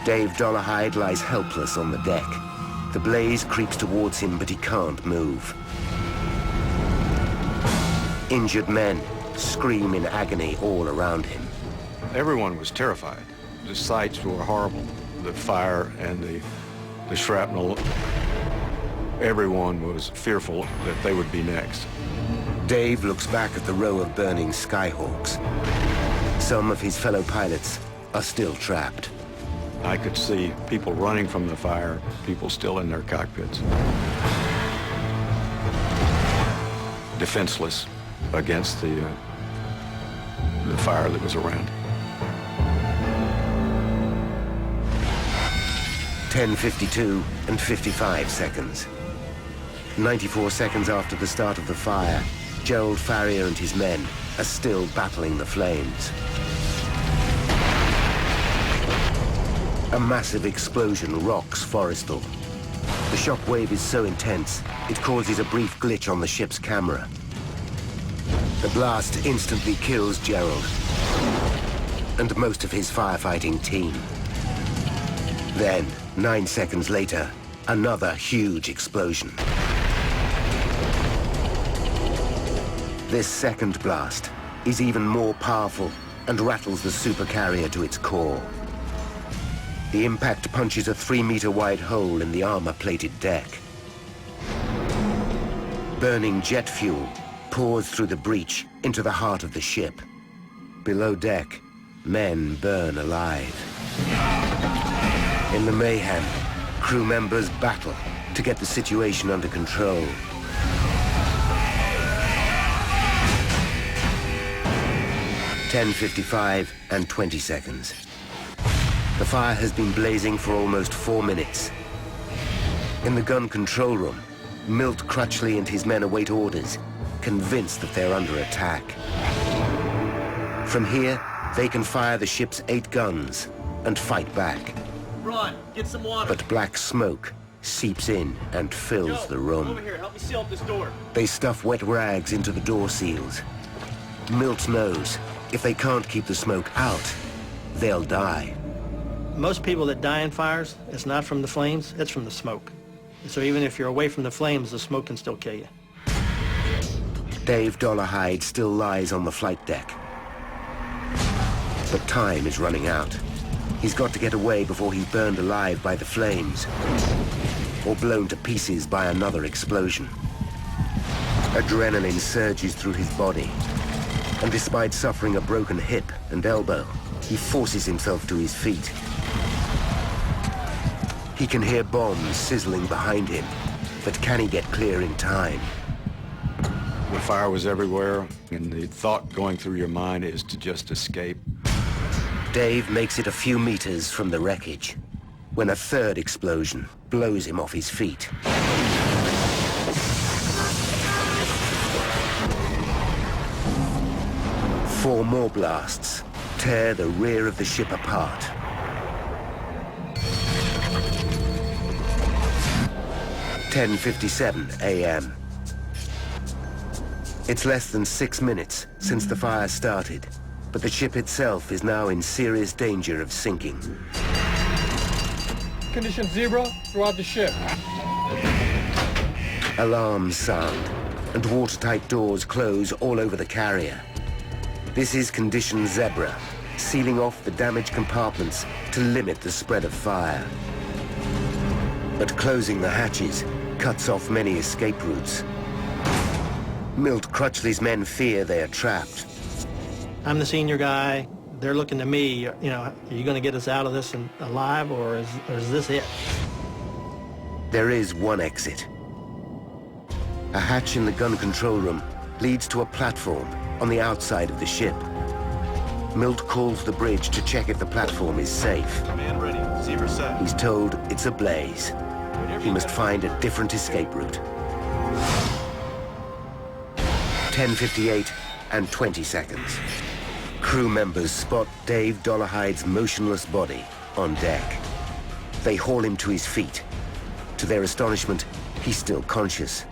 Dave Dolarhyde lies helpless on the deck. The blaze creeps towards him, but he can't move. Injured men scream in agony all around him. Everyone was terrified. The sights were horrible. The fire and the shrapnel. Everyone was fearful that they would be next. Dave looks back at the row of burning Skyhawks. Some of his fellow pilots are still trapped. I could see people running from the fire, people still in their cockpits. Defenseless against the fire that was around. 10:52 and 55 seconds. 94 seconds after the start of the fire, Gerald Farrier and his men are still battling the flames. A massive explosion rocks Forrestal. The shock wave is so intense, it causes a brief glitch on the ship's camera. The blast instantly kills Gerald and most of his firefighting team. Then, 9 seconds later, another huge explosion. This second blast is even more powerful and rattles the supercarrier to its core. The impact punches a 3-meter-wide hole in the armor-plated deck. Burning jet fuel pours through the breach into the heart of the ship. Below deck, men burn alive. In the mayhem, crew members battle to get the situation under control. (10:55 and 20 seconds). The fire has been blazing for almost 4 minutes. In the gun control room, Milt Crutchley and his men await orders, convinced that they're under attack. From here, they can fire the ship's 8 guns and fight back. Run, get some water. But black smoke seeps in and fills the room. Over here, help me seal up this door. They stuff wet rags into the door seals. Milt knows if they can't keep the smoke out, they'll die. Most people that die in fires, it's not from the flames, it's from the smoke. So even if you're away from the flames, the smoke can still kill you. Dave Dolarhyde still lies on the flight deck. But time is running out. He's got to get away before he's burned alive by the flames, or blown to pieces by another explosion. Adrenaline surges through his body, and despite suffering a broken hip and elbow, he forces himself to his feet. He can hear bombs sizzling behind him, but can he get clear in time? The fire was everywhere, and the thought going through your mind is to just escape. Dave makes it a few meters from the wreckage, when a third explosion blows him off his feet. Four more blasts tear the rear of the ship apart. (10:57 a.m.) It's less than 6 minutes since the fire started, but the ship itself is now in serious danger of sinking. Condition 0 throughout the ship. Alarms sound, and watertight doors close all over the carrier. This is Condition Zebra, sealing off the damaged compartments to limit the spread of fire. But closing the hatches cuts off many escape routes. Milt Crutchley's men fear they are trapped. I'm the senior guy. They're looking to me, you know, are you going to get us out of this alive, or is this it? There is one exit. A hatch in the gun control room leads to a platform on the outside of the ship. Milt calls the bridge to check if the platform is safe. Man ready. Receiver set. He's told it's ablaze. He must find a different escape route. 10:58 and 20 seconds. Crew members spot Dave Dolarhyde's motionless body on deck. They haul him to his feet. To their astonishment, he's still conscious.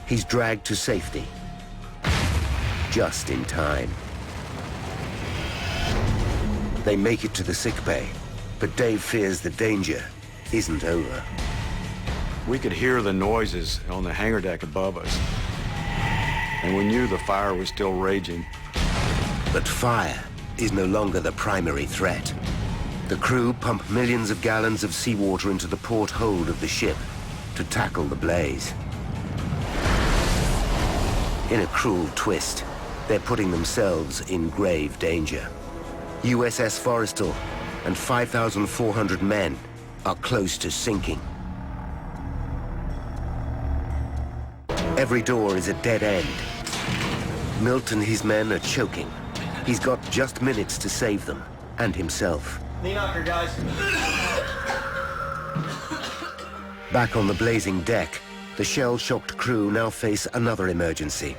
He's dragged to safety. Just in time. They make it to the sickbay, But Dave fears the danger isn't over. We could hear the noises on the hangar deck above us, and we knew the fire was still raging. But fire is no longer the primary threat. The crew pump millions of gallons of seawater into the port hold of the ship to tackle the blaze. In a cruel twist, they're putting themselves in grave danger. USS Forrestal and 5,400 men are close to sinking. Every door is a dead end. Milt and his men are choking. He's got just minutes to save them, and himself. Knee knocker, guys. Back on the blazing deck, the shell-shocked crew now face another emergency.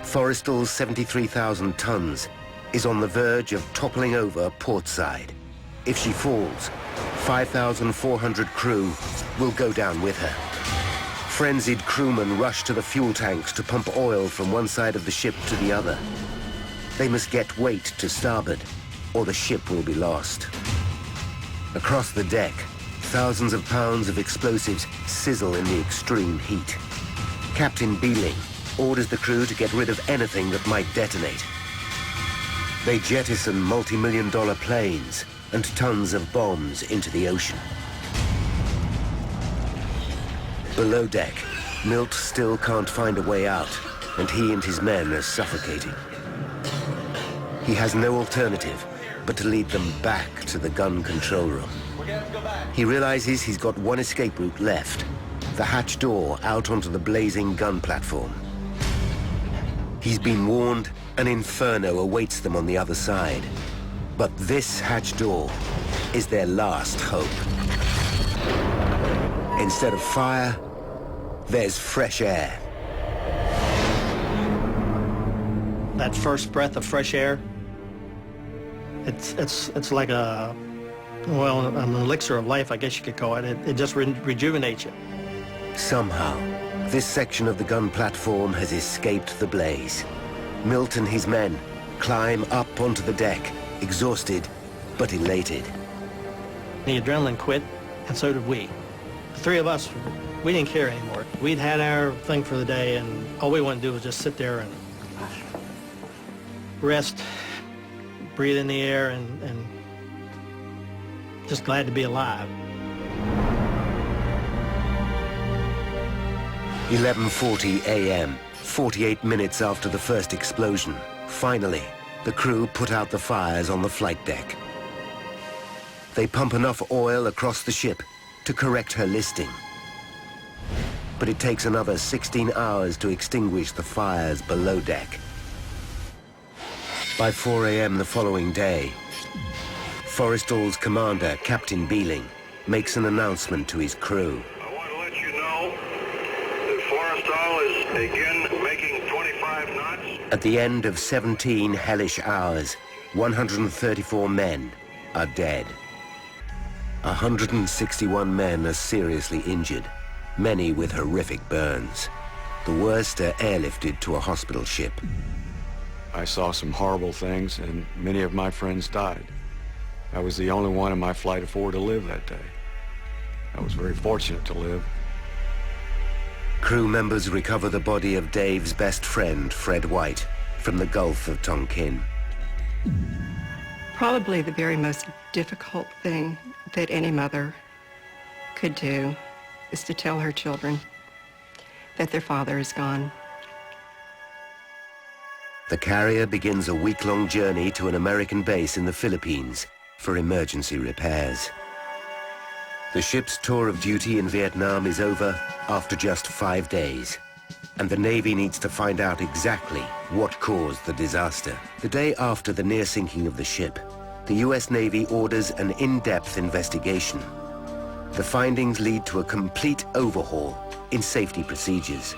Forrestal's 73,000 tons is on the verge of toppling over portside. If she falls, 5,400 crew will go down with her. Frenzied crewmen rush to the fuel tanks to pump oil from one side of the ship to the other. They must get weight to starboard, or the ship will be lost. Across the deck, thousands of pounds of explosives sizzle in the extreme heat. Captain Beeling orders the crew to get rid of anything that might detonate. They jettison multi-million-dollar planes and tons of bombs into the ocean. Below deck, Milt still can't find a way out, and he and his men are suffocating. He has no alternative but to lead them back to the gun control room. He realizes he's got one escape route left, the hatch door out onto the blazing gun platform. He's been warned an inferno awaits them on the other side. But this hatch door is their last hope. Instead of fire, there's fresh air. That first breath of fresh air, it's like an elixir of life, I guess you could call it. It just rejuvenates you. Somehow, this section of the gun platform has escaped the blaze. Milt and his men climb up onto the deck, exhausted but elated. The adrenaline quit, and so did we. The three of us, we didn't care anymore. We'd had our thing for the day, and all we wanted to do was just sit there and rest, breathe in the air, and just glad to be alive. 11:40 a.m., 48 minutes after the first explosion. Finally, the crew put out the fires on the flight deck. They pump enough oil across the ship to correct her listing. But it takes another 16 hours to extinguish the fires below deck. By 4 a.m. the following day, Forrestal's commander, Captain Beeling, makes an announcement to his crew. I want to let you know that Forrestal is again making 25 knots. At the end of 17 hellish hours, 134 men are dead. 161 men are seriously injured, many with horrific burns. The worst are airlifted to a hospital ship. I saw some horrible things, and many of my friends died. I was the only one in my flight of 4 to live that day. I was very fortunate to live. Crew members recover the body of Dave's best friend, Fred White, from the Gulf of Tonkin. Probably the very most difficult thing that any mother could do is to tell her children that their father is gone. The carrier begins a week-long journey to an American base in the Philippines for emergency repairs. The ship's tour of duty in Vietnam is over after just 5 days, and the Navy needs to find out exactly what caused the disaster. The day after the near sinking of the ship, the US Navy orders an in-depth investigation. The findings lead to a complete overhaul in safety procedures.